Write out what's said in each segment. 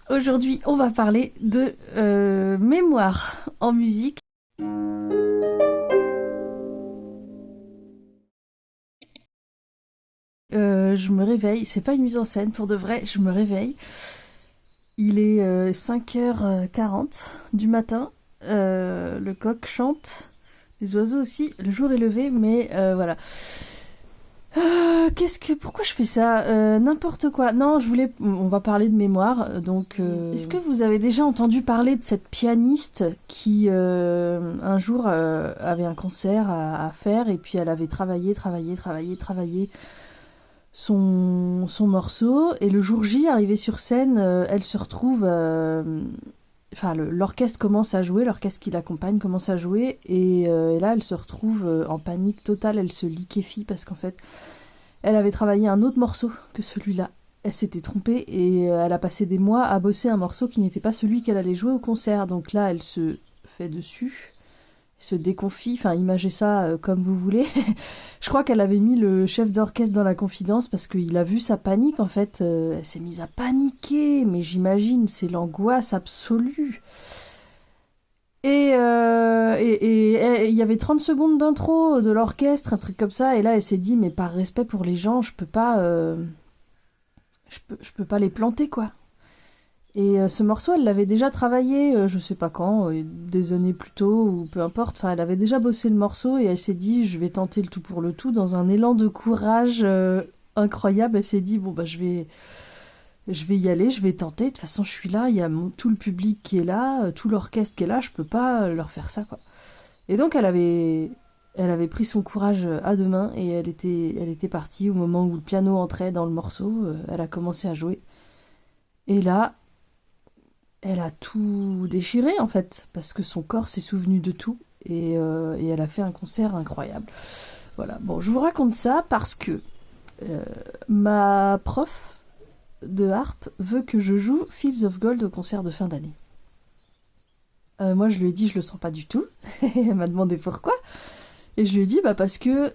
Aujourd'hui, on va parler de mémoire en musique. Je me réveille, c'est pas une mise en scène, pour de vrai, je me réveille. Il est 5h40 du matin, le coq chante, les oiseaux aussi, le jour est levé, mais voilà. Pourquoi je fais ça? N'importe quoi. Non, on va parler de mémoire. Donc, est-ce que vous avez déjà entendu parler de cette pianiste qui un jour avait un concert à faire et puis elle avait travaillé son morceau et le jour J, arrivée sur scène, elle se retrouve. Enfin, l'orchestre commence à jouer, l'orchestre qui l'accompagne commence à jouer et là, elle se retrouve en panique totale. Elle se liquéfie parce qu'en fait elle avait travaillé un autre morceau que celui-là. Elle s'était trompée et elle a passé des mois à bosser un morceau qui n'était pas celui qu'elle allait jouer au concert. Donc là, elle se fait dessus, se déconfie, enfin imagez ça comme vous voulez. Je crois qu'elle avait mis le chef d'orchestre dans la confidence parce qu'il a vu sa panique en fait. Elle s'est mise à paniquer, mais j'imagine, c'est l'angoisse absolue. Et il y avait 30 secondes d'intro de l'orchestre, un truc comme ça, et là elle s'est dit, mais par respect pour les gens, je peux pas, je peux pas les planter quoi. Et ce morceau, elle l'avait déjà travaillé, je sais pas quand, des années plus tôt, ou peu importe, enfin elle avait déjà bossé le morceau, et elle s'est dit, je vais tenter le tout pour le tout, dans un élan de courage incroyable, elle s'est dit, bon bah je vais y aller, je vais tenter. De toute façon, je suis là, il y a tout le public qui est là, tout l'orchestre qui est là, je peux pas leur faire ça, quoi. Et donc, elle avait pris son courage à deux mains et elle était partie au moment où le piano entrait dans le morceau. Elle a commencé à jouer. Et là, elle a tout déchiré, en fait, parce que son corps s'est souvenu de tout. Et elle a fait un concert incroyable. Voilà. Bon, je vous raconte ça parce que ma prof de harpe veut que je joue Fields of Gold au concert de fin d'année. Moi, je lui ai dit, je le sens pas du tout. Elle m'a demandé pourquoi. Et je lui ai dit, bah parce que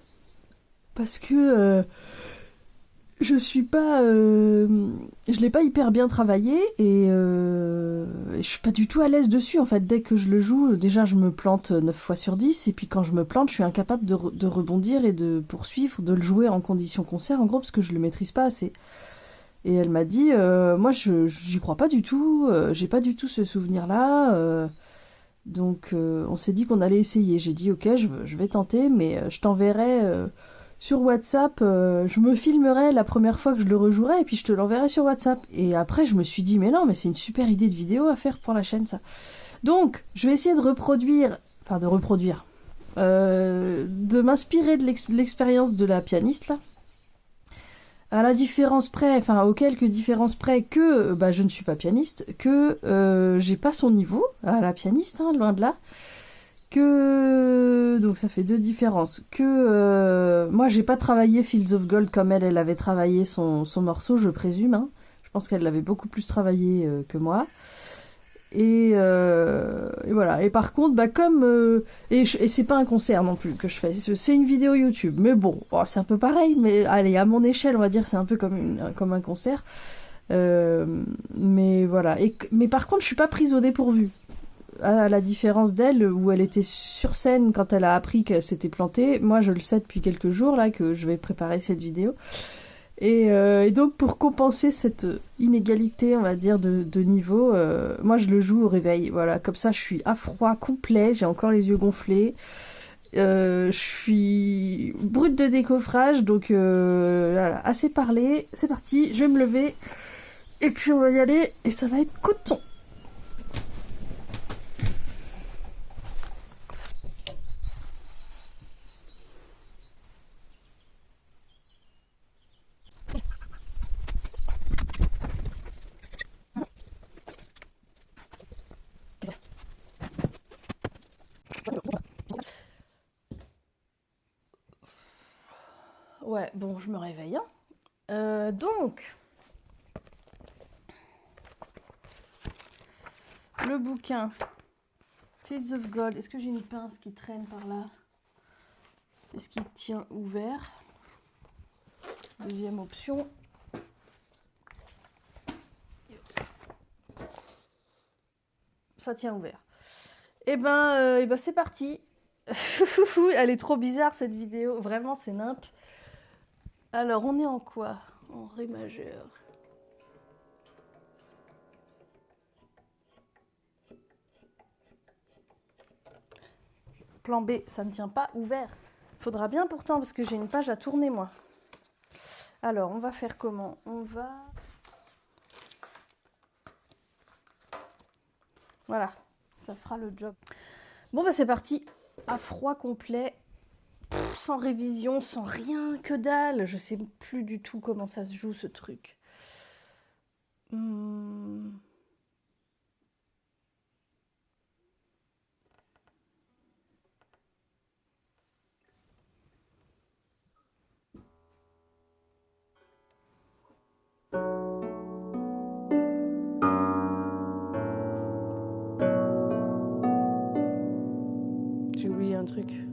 je suis pas, je l'ai pas hyper bien travaillé et je suis pas du tout à l'aise dessus. En fait, dès que je le joue, déjà je me plante 9 fois sur 10 et puis quand je me plante, je suis incapable de rebondir et de poursuivre, de le jouer en condition concert, en gros, parce que je le maîtrise pas assez. Et elle m'a dit, moi j'y crois pas du tout, j'ai pas du tout ce souvenir-là. Donc on s'est dit qu'on allait essayer. J'ai dit ok, je vais tenter, mais je t'enverrai sur WhatsApp. Je me filmerai la première fois que je le rejouerai et puis je te l'enverrai sur WhatsApp. Et après je me suis dit mais non, mais c'est une super idée de vidéo à faire pour la chaîne ça. Donc je vais essayer de reproduire, de m'inspirer de l'expérience de la pianiste là, à la différence près, enfin aux quelques différences près que bah, je ne suis pas pianiste, que j'ai pas son niveau à la pianiste, hein, loin de là, que donc ça fait deux différences, que moi j'ai pas travaillé Fields of Gold comme elle avait travaillé son morceau, je présume, hein. Je pense qu'elle l'avait beaucoup plus travaillé que moi. Et voilà. Et par contre, bah comme et c'est pas un concert non plus que je fais, c'est une vidéo YouTube. Mais bon, oh, c'est un peu pareil. Mais allez, à mon échelle, on va dire, c'est un peu comme un concert. Mais voilà. Mais par contre, je suis pas prise au dépourvu. À la différence d'elle, où elle était sur scène quand elle a appris qu'elle s'était plantée. Moi, je le sais depuis quelques jours là que je vais préparer cette vidéo. Et donc pour compenser cette inégalité, on va dire, de niveau, moi je le joue au réveil. Voilà, comme ça je suis à froid complet, j'ai encore les yeux gonflés. Je suis brute de décoffrage, donc voilà, assez parlé. C'est parti, je vais me lever et puis on va y aller et ça va être coton. Ouais, bon, je me réveille, hein. Donc, le bouquin Fields of Gold. Est-ce que j'ai une pince qui traîne par là? Est-ce qu'il tient ouvert? Deuxième option. ça tient ouvert. Et ben c'est parti. Elle est trop bizarre cette vidéo, vraiment c'est nimp. Alors on est en quoi? En ré majeur. Plan B, ça ne tient pas ouvert. Faudra bien pourtant parce que j'ai une page à tourner moi. Alors on va faire comment? On va... Voilà, ça fera le job. Bon bah c'est parti, à froid complet, sans révision, sans rien, que dalle. Je sais plus du tout comment ça se joue ce truc. J'ai oublié un truc.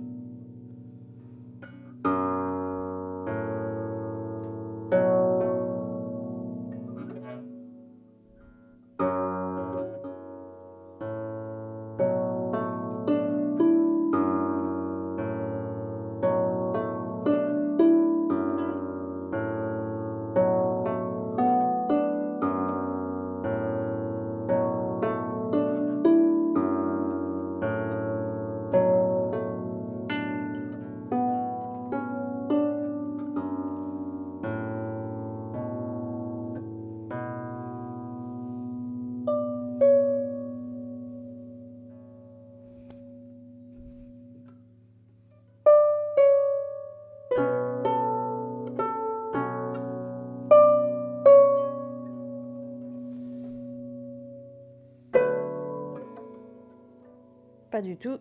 Pas du tout.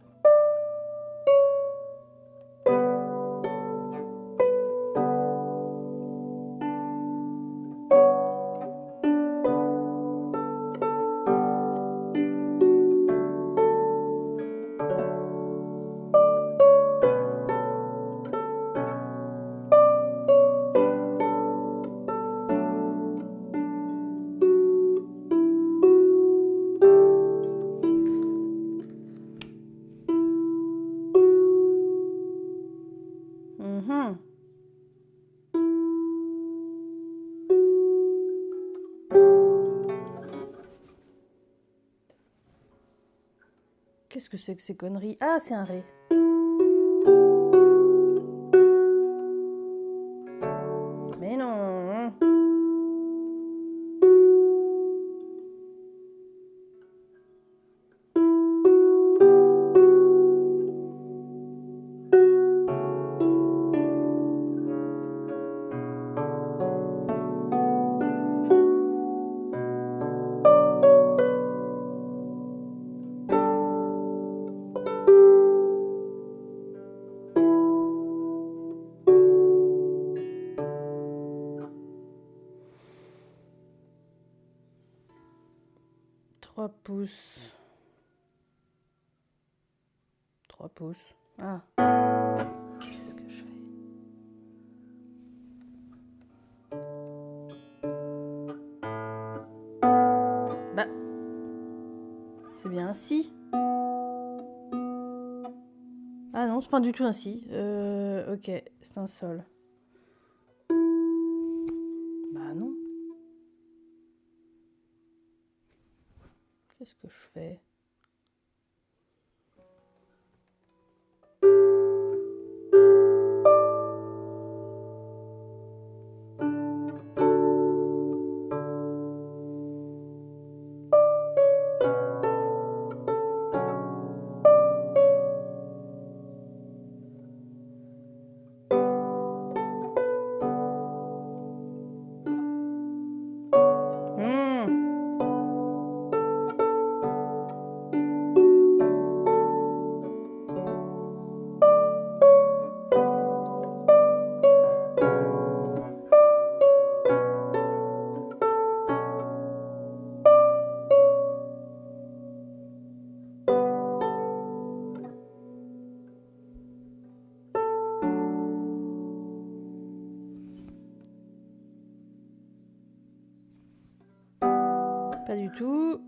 Qu'est-ce que c'est que ces conneries? Ah, c'est un ré. Mais non. 3 pouces. 3 pouces. Ah. Qu'est-ce que je fais? Bah. C'est bien un si. Ah non, c'est pas du tout un si. Ok, c'est un sol. Bah non. Qu'est-ce que je fais? Pas du tout.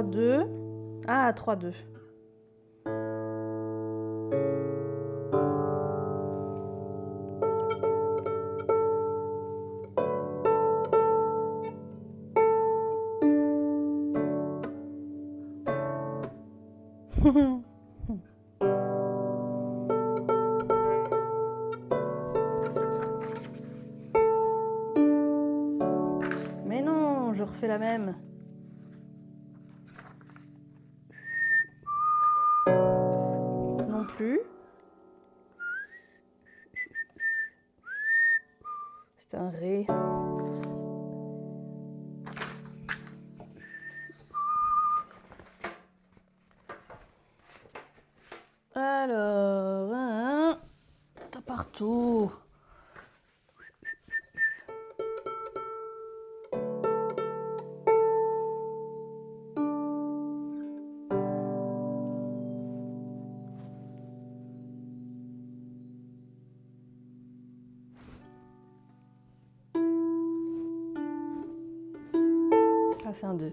3-2. Ah, 3-2. Mais non, je refais la même. Non plus. C'est un ré. Alors, t'as partout. Ah, c'est un 2.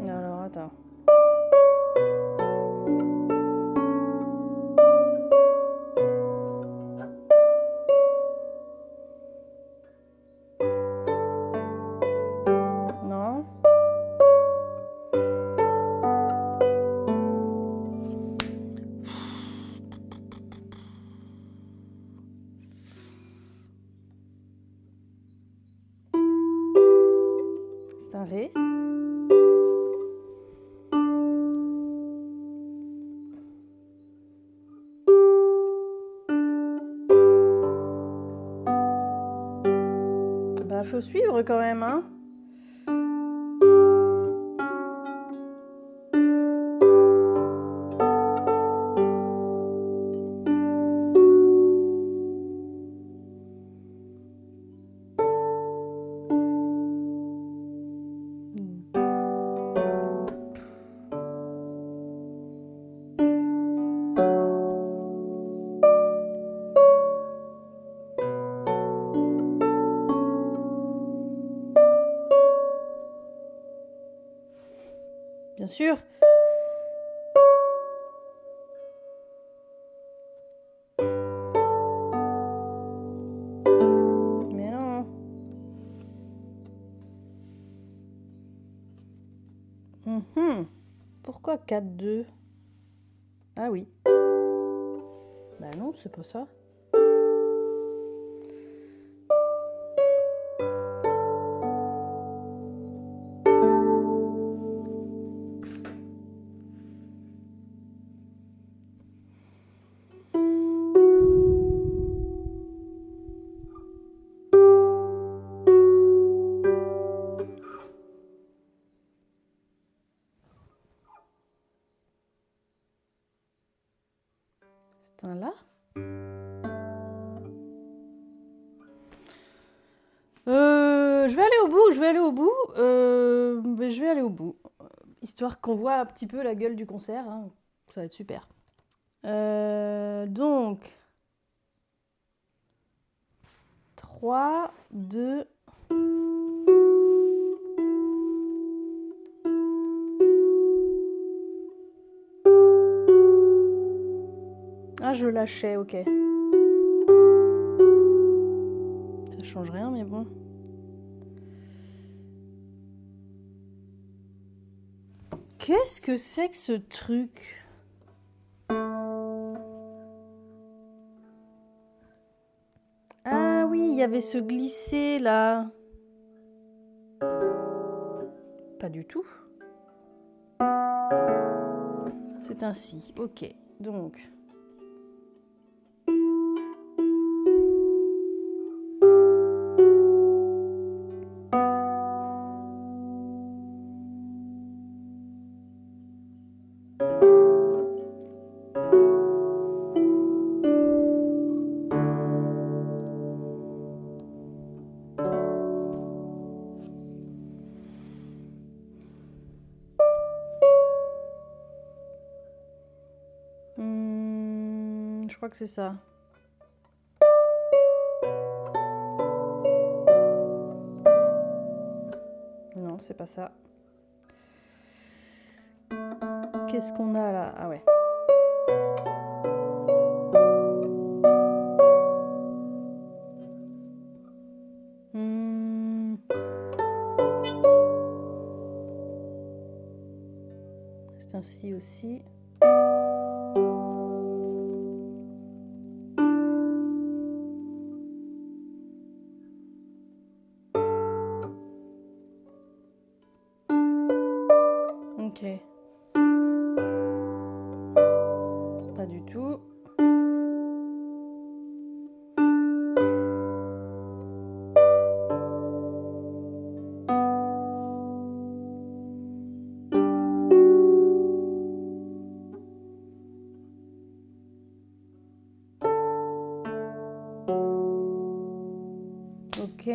Alors, attends. Non. C'est un ré. Bah, faut suivre quand même, hein. Bien sûr. Mais non. Pourquoi 4-2? Ah oui. Bah non, c'est pas ça. C'est un la. Je vais aller au bout, mais je vais aller au bout. Histoire qu'on voit un petit peu la gueule du concert, hein. Ça va être super. Donc, 3, 2... Ah, je lâchais, ok. Ça change rien, mais bon. Qu'est-ce que c'est que ce truc? Ah oui, il y avait ce glissé là. Pas du tout. C'est un si, ok. Donc... Je crois que c'est ça. Non, c'est pas ça. Qu'est-ce qu'on a là? Ah ouais. C'est un si aussi. Ok. Pas du tout. Ok.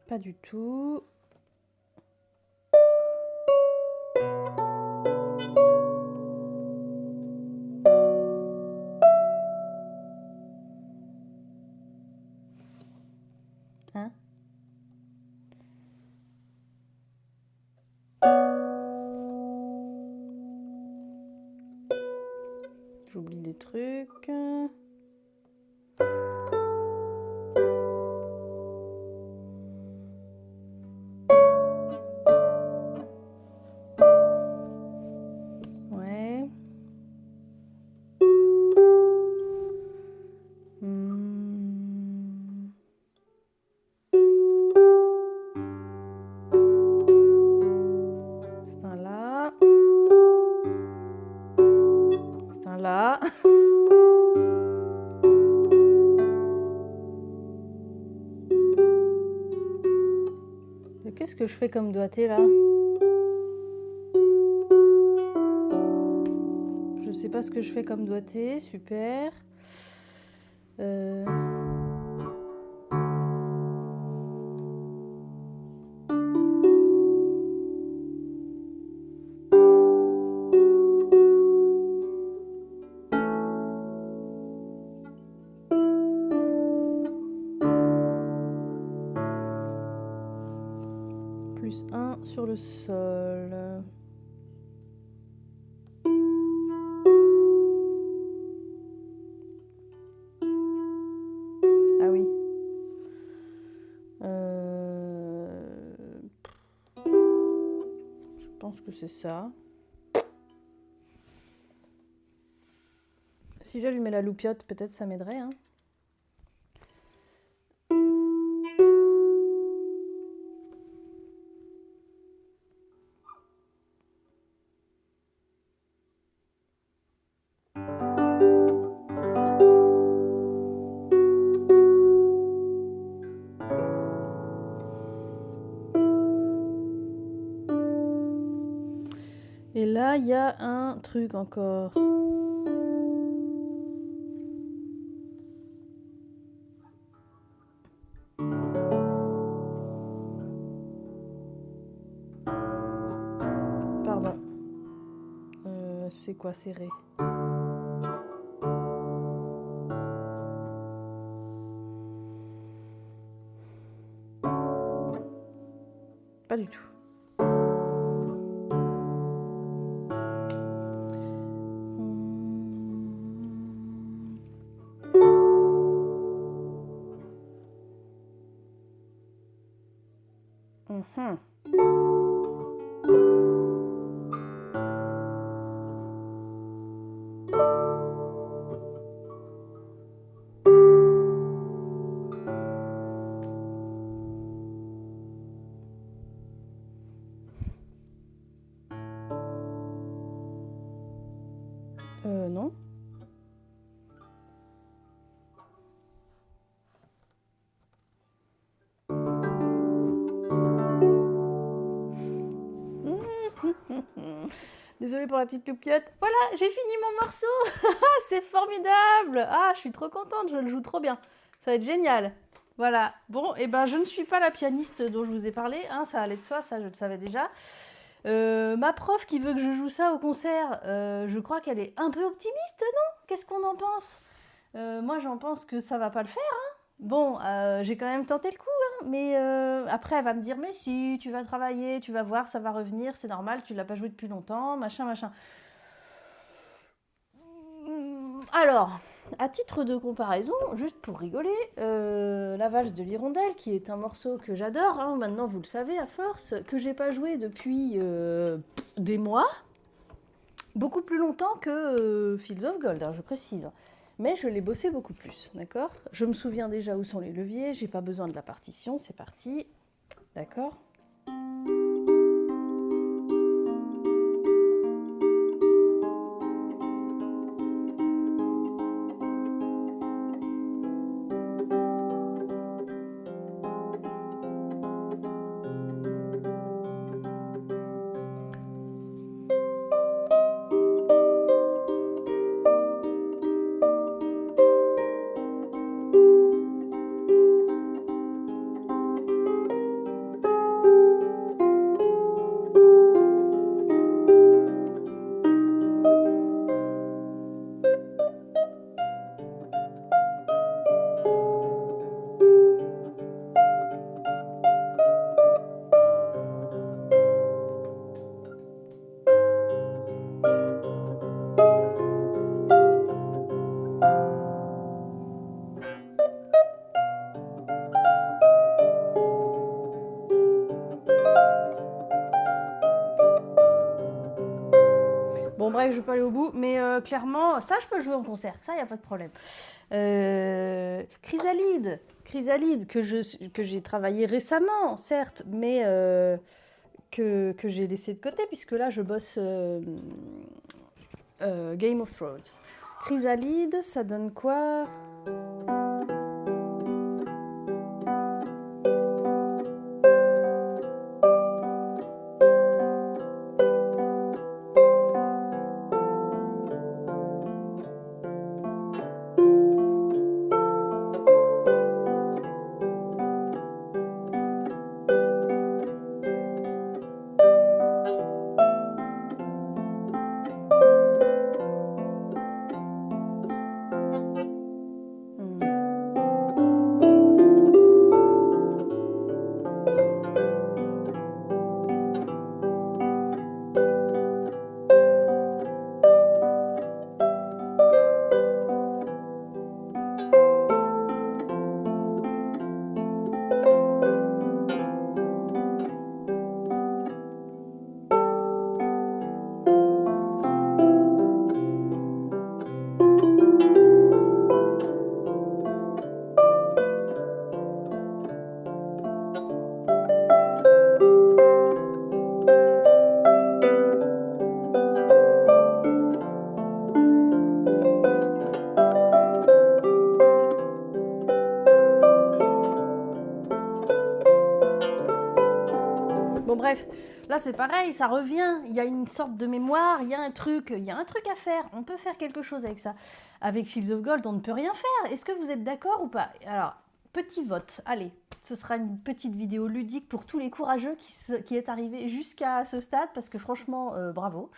Pas du tout. Hein? J'oublie des trucs. Ouais. C'est un là. C'est un là. Qu'est-ce que je fais comme doigté là? Je sais pas ce que je fais comme doigté, super. Plus 1 sur le sol. Ah oui. Je pense que c'est ça. Si j'allumais la loupiote, peut-être ça m'aiderait, hein. Et là, il y a un truc encore. Pardon. C'est quoi, c'est ré? Pas du tout. Non. Désolée pour la petite loupiote. Voilà, j'ai fini mon morceau. C'est formidable. Ah, je suis trop contente, je le joue trop bien. Ça va être génial. Voilà. Bon, et ben je ne suis pas la pianiste dont je vous ai parlé, hein, ça allait de soi, ça je le savais déjà. Ma prof qui veut que je joue ça au concert, je crois qu'elle est un peu optimiste, non? Qu'est-ce qu'on en pense? Moi j'en pense que ça va pas le faire, hein. Bon, j'ai quand même tenté le coup, hein, mais après elle va me dire, mais si, tu vas travailler, tu vas voir, ça va revenir, c'est normal, tu l'as pas joué depuis longtemps, machin, machin. Alors, à titre de comparaison, juste pour rigoler, la valse de l'hirondelle, qui est un morceau que j'adore, hein, maintenant vous le savez à force, que j'ai pas joué depuis des mois, beaucoup plus longtemps que Fields of Gold, hein, je précise. Mais je l'ai bossé beaucoup plus, d'accord? Je me souviens déjà où sont les leviers, j'ai pas besoin de la partition, c'est parti, d'accord? Bon, bref, je vais pas aller au bout, mais clairement, ça, je peux jouer en concert, ça, y a pas de problème. Chrysalide, Chrysalide, que j'ai travaillé récemment, certes, mais que j'ai laissé de côté, puisque là, je bosse Game of Thrones. Chrysalide, ça donne quoi? Bon bref, là c'est pareil, ça revient, il y a une sorte de mémoire, il y a un truc à faire, on peut faire quelque chose avec ça. Avec Fields of Gold, on ne peut rien faire. Est-ce que vous êtes d'accord ou pas? Alors, petit vote, allez, ce sera une petite vidéo ludique pour tous les courageux qui est arrivé jusqu'à ce stade, parce que franchement, bravo.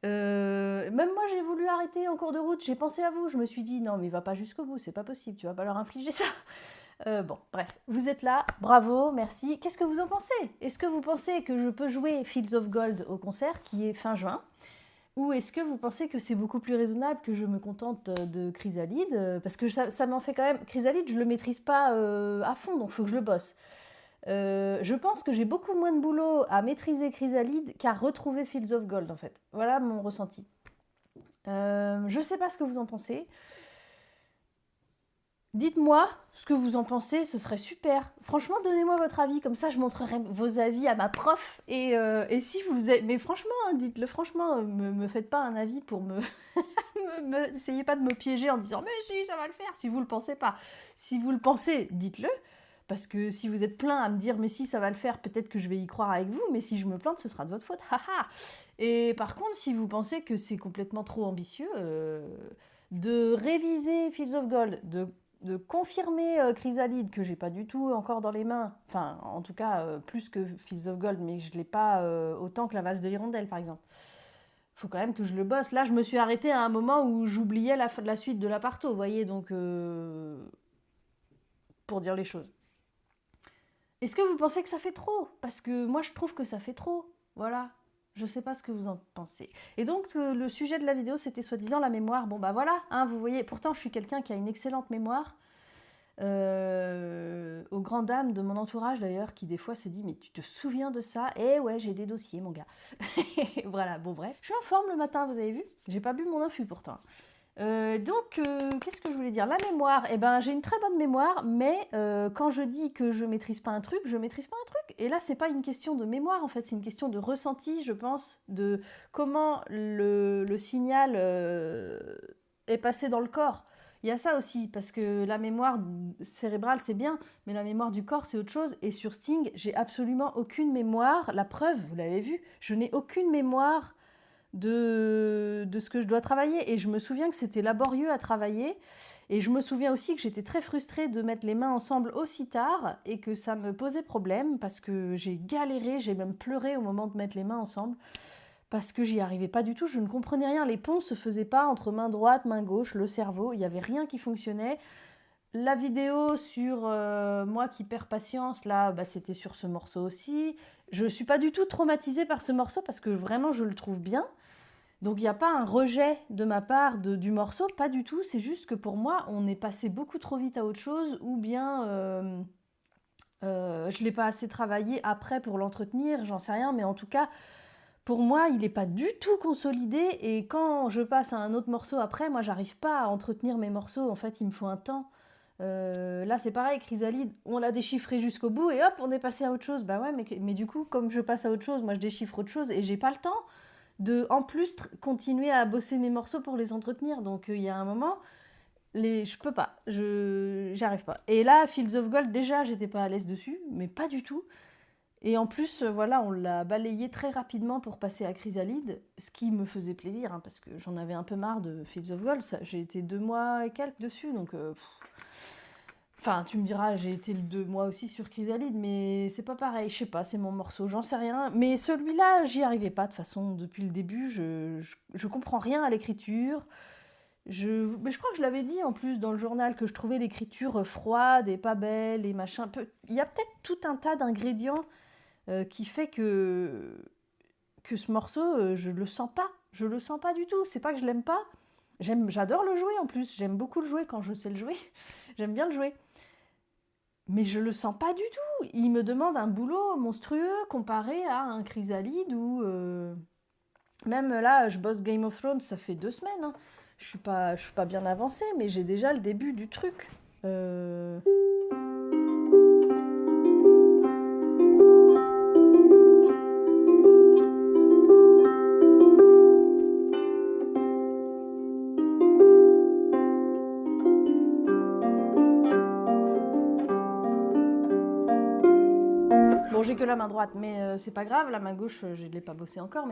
Même moi j'ai voulu arrêter en cours de route, j'ai pensé à vous, je me suis dit non mais va pas jusqu'au bout, c'est pas possible, tu vas pas leur infliger ça. Bon, bref, vous êtes là, bravo, merci. Qu'est-ce que vous en pensez? Est-ce que vous pensez que je peux jouer Fields of Gold au concert, qui est fin juin? Ou est-ce que vous pensez que c'est beaucoup plus raisonnable que je me contente de Chrysalide? Parce que ça m'en fait quand même... Chrysalide, je le maîtrise pas à fond, donc il faut que je le bosse. Je pense que j'ai beaucoup moins de boulot à maîtriser Chrysalide qu'à retrouver Fields of Gold, en fait. Voilà mon ressenti. Je sais pas ce que vous en pensez. Dites-moi ce que vous en pensez, ce serait super. Franchement, donnez-moi votre avis, comme ça je montrerai vos avis à ma prof. Et si vous êtes... Mais franchement, hein, dites-le franchement, me faites pas un avis pour me... Essayez pas de me piéger en disant « Mais si, ça va le faire !» si vous le pensez pas. Si vous le pensez, dites-le. Parce que si vous êtes plein à me dire « Mais si, ça va le faire !» peut-être que je vais y croire avec vous. Mais si je me plante, ce sera de votre faute. Et par contre, si vous pensez que c'est complètement trop ambitieux... de réviser Fields of Gold, de de confirmer Chrysalide, que j'ai pas du tout encore dans les mains, enfin en tout cas plus que Fields of Gold, mais je l'ai pas autant que la valse de l'hirondelle par exemple. Faut quand même que je le bosse. Là, je me suis arrêtée à un moment où j'oubliais la suite de l'Aparto, vous voyez, donc pour dire les choses. Est-ce que vous pensez que ça fait trop? Parce que moi, je trouve que ça fait trop. Voilà. Je sais pas ce que vous en pensez. Et donc, le sujet de la vidéo, c'était soi-disant la mémoire. Bon, bah voilà, hein, vous voyez, pourtant, je suis quelqu'un qui a une excellente mémoire. Aux grandes dames de mon entourage, d'ailleurs, qui des fois se dit « Mais tu te souviens de ça ?» Eh ouais, j'ai des dossiers, mon gars. Voilà, bon, bref. Je suis en forme le matin, vous avez vu? J'ai pas bu mon infu, pourtant. Qu'est-ce que je voulais dire? La mémoire, eh ben, j'ai une très bonne mémoire, mais quand je dis que je maîtrise pas un truc, je maîtrise pas un truc. Et là, c'est pas une question de mémoire, en fait, c'est une question de ressenti, je pense, de comment le signal est passé dans le corps. Il y a ça aussi, parce que la mémoire cérébrale, c'est bien, mais la mémoire du corps, c'est autre chose. Et sur Sting, j'ai absolument aucune mémoire. La preuve, vous l'avez vu, je n'ai aucune mémoire de ce que je dois travailler. Et je me souviens que c'était laborieux à travailler. Et je me souviens aussi que j'étais très frustrée de mettre les mains ensemble aussi tard et que ça me posait problème parce que j'ai galéré, j'ai même pleuré au moment de mettre les mains ensemble parce que j'y arrivais pas du tout, je ne comprenais rien. Les ponts se faisaient pas entre main droite, main gauche, le cerveau, il n'y avait rien qui fonctionnait. La vidéo sur moi qui perds patience, là, bah, c'était sur ce morceau aussi. Je suis pas du tout traumatisée par ce morceau parce que vraiment je le trouve bien. Donc il n'y a pas un rejet de ma part du morceau, pas du tout. C'est juste que pour moi, on est passé beaucoup trop vite à autre chose, ou bien je l'ai pas assez travaillé après pour l'entretenir, j'en sais rien. Mais en tout cas, pour moi, il n'est pas du tout consolidé. Et quand je passe à un autre morceau après, moi, j'arrive pas à entretenir mes morceaux. En fait, il me faut un temps. Là, c'est pareil, Chrysalide, on l'a déchiffré jusqu'au bout et hop, on est passé à autre chose. Bah ouais, mais du coup, comme je passe à autre chose, moi, je déchiffre autre chose et j'ai pas le temps de, en plus, continuer à bosser mes morceaux pour les entretenir. Donc, il y a un moment, je peux pas, j'arrive pas. Et là, Fields of Gold, déjà, j'étais pas à l'aise dessus, mais pas du tout. Et en plus, voilà, on l'a balayé très rapidement pour passer à Chrysalide, ce qui me faisait plaisir, hein, parce que j'en avais un peu marre de Fields of Gold. J'ai été 2 mois et quelques dessus, donc... Enfin, tu me diras, j'ai été 2 mois aussi sur Chrysalide, mais c'est pas pareil, je sais pas, c'est mon morceau, j'en sais rien. Mais celui-là, j'y arrivais pas, de toute façon, depuis le début, je comprends rien à l'écriture. Mais je crois que je l'avais dit en plus dans le journal, que je trouvais l'écriture froide et pas belle et machin. Il y a peut-être tout un tas d'ingrédients qui fait que ce morceau, je le sens pas. Je le sens pas du tout. C'est pas que je l'aime pas. J'adore le jouer en plus. J'aime beaucoup le jouer quand je sais le jouer. J'aime bien le jouer. Mais je le sens pas du tout. Il me demande un boulot monstrueux comparé à un Chrysalide ou... Même là, je bosse Game of Thrones, ça fait 2 semaines. Hein. Je suis pas bien avancée, mais j'ai déjà le début du truc. Bon, j'ai que la main droite, mais c'est pas grave. La main gauche, je ne l'ai pas bossé encore.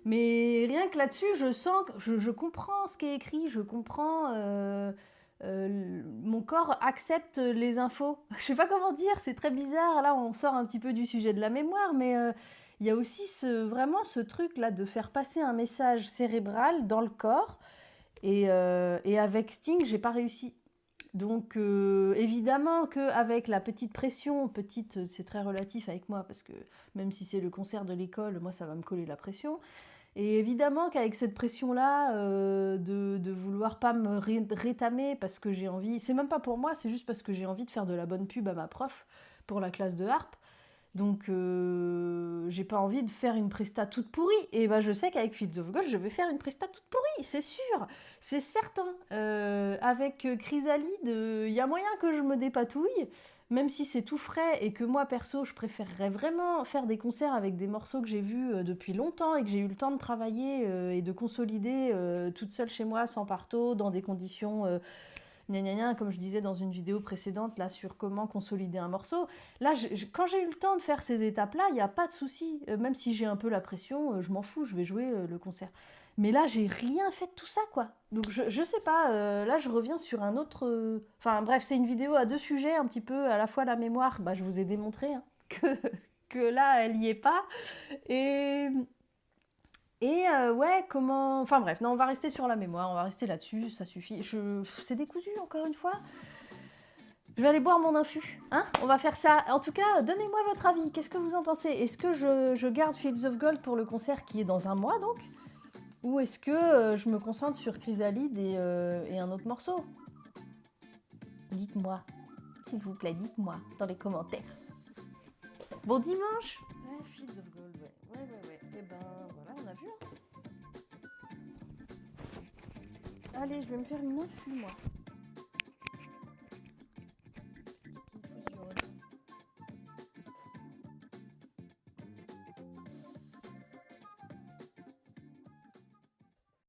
Mais rien que là-dessus, je sens que je comprends ce qui est écrit, je comprends... mon corps accepte les infos. Je sais pas comment dire, c'est très bizarre. Là, on sort un petit peu du sujet de la mémoire, mais il y a aussi vraiment ce truc-là de faire passer un message cérébral dans le corps. Et avec Sting, j'ai pas réussi. Donc évidemment qu'avec la petite pression, petite c'est très relatif avec moi parce que même si c'est le concert de l'école, moi ça va me coller la pression. Et évidemment qu'avec cette pression-là, de vouloir pas me rétamer parce que j'ai envie, c'est même pas pour moi, c'est juste parce que j'ai envie de faire de la bonne pub à ma prof pour la classe de harpe. Donc j'ai pas envie de faire une presta toute pourrie. Et ben je sais qu'avec Fields of Gold, je vais faire une presta toute pourrie, c'est sûr, c'est certain. Avec Chrysalide, il y a moyen que je me dépatouille, même si c'est tout frais et que moi perso, je préférerais vraiment faire des concerts avec des morceaux que j'ai vus depuis longtemps et que j'ai eu le temps de travailler et de consolider toute seule chez moi, sans parto, dans des conditions gna gna gna, comme je disais dans une vidéo précédente, là, sur comment consolider un morceau. Là, quand j'ai eu le temps de faire ces étapes-là, il n'y a pas de souci. Même si j'ai un peu la pression, je m'en fous, je vais jouer le concert. Mais là, j'ai rien fait de tout ça, quoi. Donc, je sais pas, là, je reviens sur un autre... Enfin, bref, c'est une vidéo à deux sujets, un petit peu, à la fois la mémoire, bah, je vous ai démontré hein, que là, elle y est pas. Et... ouais, comment... Enfin bref, non, on va rester sur la mémoire, on va rester là-dessus, ça suffit. C'est décousu, encore une fois. Je vais aller boire mon infu, hein. On va faire ça. En tout cas, donnez-moi votre avis. Qu'est-ce que vous en pensez? Est-ce que je garde Fields of Gold pour le concert qui est dans un mois, donc? Ou est-ce que je me concentre sur Chrysalide et un autre morceau? Dites-moi. S'il vous plaît, dites-moi dans les commentaires. Bon dimanche! Ouais, Fields of Gold, ouais. Ouais. Et ben, voilà, on a vu, hein. Allez, je vais me faire une infu, moi.